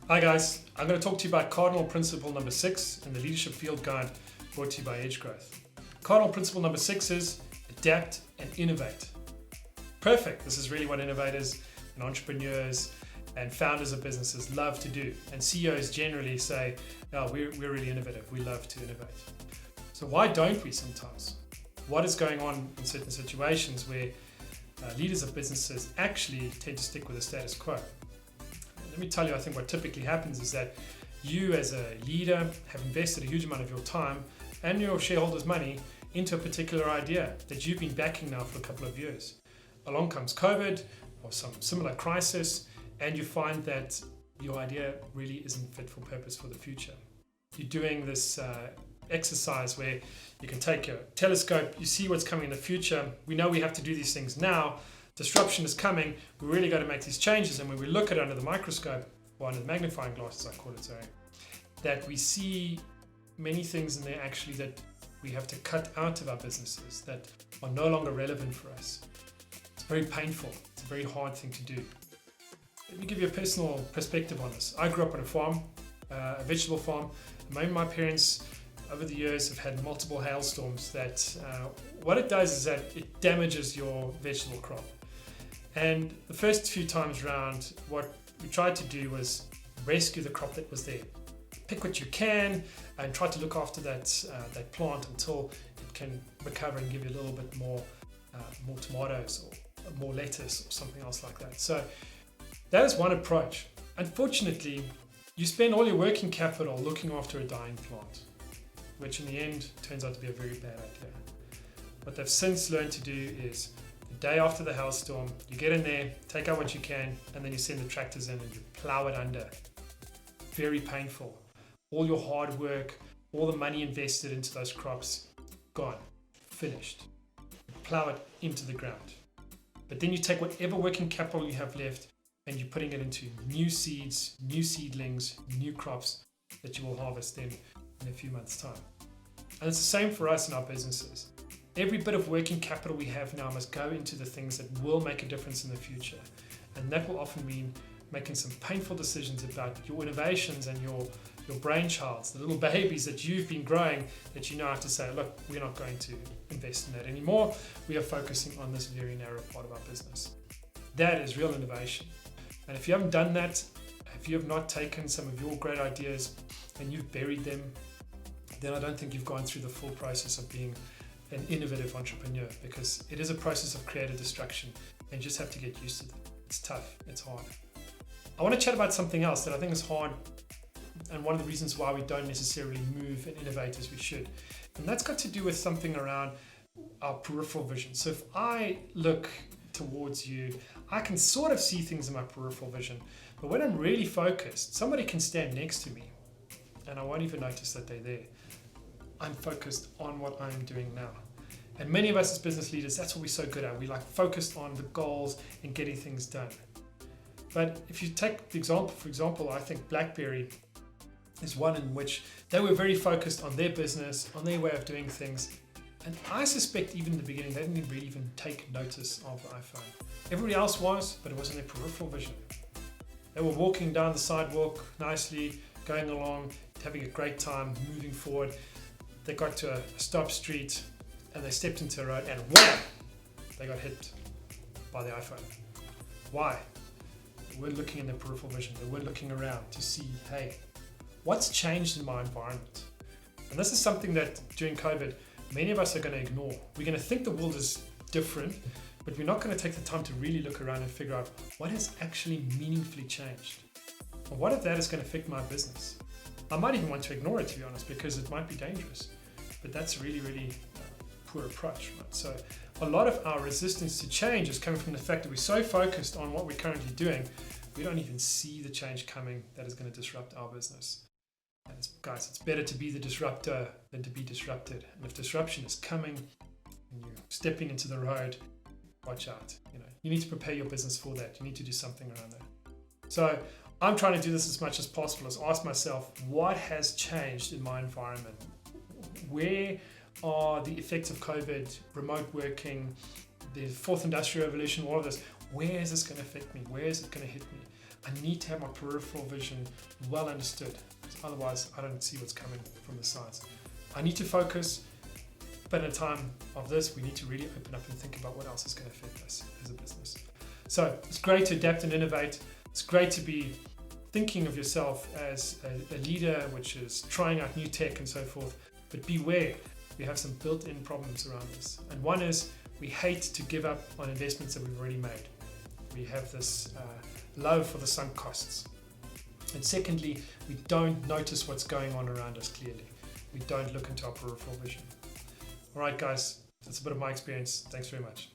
Hi guys, I'm going to talk to you about Cardinal Principle number 6 in the Leadership Field Guide brought to you by Edge Growth. Cardinal Principle number 6 is adapt and innovate. Perfect. This is really what innovators and entrepreneurs and founders of businesses love to do. And CEOs generally say, oh, we're really innovative. We love to innovate. So why don't we sometimes? What is going on in certain situations where leaders of businesses actually tend to stick with the status quo? Let me tell you, I think what typically happens is that you as a leader have invested a huge amount of your time and your shareholders' money into a particular idea that you've been backing now for a couple of years. Along comes COVID or some similar crisis, and you find that your idea really isn't fit for purpose for the future. You're doing this exercise where you can take your telescope, you see what's coming in the future. We know we have to do these things now. Disruption is coming. We really got to make these changes. And when we look at it under the microscope, or under the magnifying glass, as I call it, that we see many things in there actually that we have to cut out of our businesses that are no longer relevant for us. It's very painful. It's a very hard thing to do. Let me give you a personal perspective on this. I grew up on a farm, a vegetable farm. My parents, over the years, have had multiple hailstorms that what it does is that it damages your vegetable crop. And the first few times round, what we tried to do was rescue the crop that was there. Pick what you can and try to look after that plant until it can recover and give you a little bit more tomatoes or more lettuce or something else like that. So that is one approach. Unfortunately, you spend all your working capital looking after a dying plant, which in the end turns out to be a very bad idea. What they've since learned to do is the day after the hailstorm, you get in there, take out what you can, and then you send the tractors in and you plow it under. Very painful. All your hard work, all the money invested into those crops, gone, finished. You plow it into the ground. But then you take whatever working capital you have left and you're putting it into new seeds, new seedlings, new crops that you will harvest then in a few months' time. And it's the same for us in our businesses. Every bit of working capital we have now must go into the things that will make a difference in the future. And that will often mean making some painful decisions about your innovations and your brainchilds, the little babies that you've been growing, that you now have to say, look, we're not going to invest in that anymore. We are focusing on this very narrow part of our business. That is real innovation. And if you haven't done that, if you have not taken some of your great ideas and you've buried them, then I don't think you've gone through the full process of being an innovative entrepreneur, because it is a process of creative destruction and you just have to get used to it. It's tough, it's hard. I want to chat about something else that I think is hard and one of the reasons why we don't necessarily move and innovate as we should. And that's got to do with something around our peripheral vision. So if I look towards you, I can sort of see things in my peripheral vision, but when I'm really focused, somebody can stand next to me and I won't even notice that they're there. I'm focused on what I'm doing now. And many of us as business leaders, that's what we're so good at. We focused on the goals and getting things done. But if you take the example, for example, I think BlackBerry is one in which they were very focused on their business, on their way of doing things. And I suspect even in the beginning, they didn't really even take notice of the iPhone. Everybody else was, but it wasn't their peripheral vision. They were walking down the sidewalk nicely, going along, having a great time, moving forward. They got to a stop street and they stepped into a road and wham! They got hit by the iPhone. Why? They weren't looking in their peripheral vision. They weren't looking around to see, hey, what's changed in my environment? And this is something that during COVID, many of us are going to ignore. We're going to think the world is different, but we're not going to take the time to really look around and figure out what has actually meaningfully changed. And what if that is going to affect my business? I might even want to ignore it, to be honest, because it might be dangerous. But that's really, really poor approach, right? So a lot of our resistance to change is coming from the fact that we're so focused on what we're currently doing, we don't even see the change coming that is going to disrupt our business. And guys, it's better to be the disruptor than to be disrupted. And if disruption is coming and you're stepping into the road, watch out. You need to prepare your business for that. You need to do something around that. So I'm trying to do this as much as possible, is ask myself, what has changed in my environment? Where are the effects of COVID, remote working, the fourth industrial revolution, all of this, where is this going to affect me? Where is it going to hit me? I need to have my peripheral vision well understood, because otherwise I don't see what's coming from the sides. I need to focus, but in a time of this, we need to really open up and think about what else is going to affect us as a business. So it's great to adapt and innovate. It's great to be thinking of yourself as a leader, which is trying out new tech and so forth. But beware, we have some built-in problems around this. And one is we hate to give up on investments that we've already made. We have this love for the sunk costs. And secondly, we don't notice what's going on around us clearly. We don't look into our peripheral vision. All right, guys, that's a bit of my experience. Thanks very much.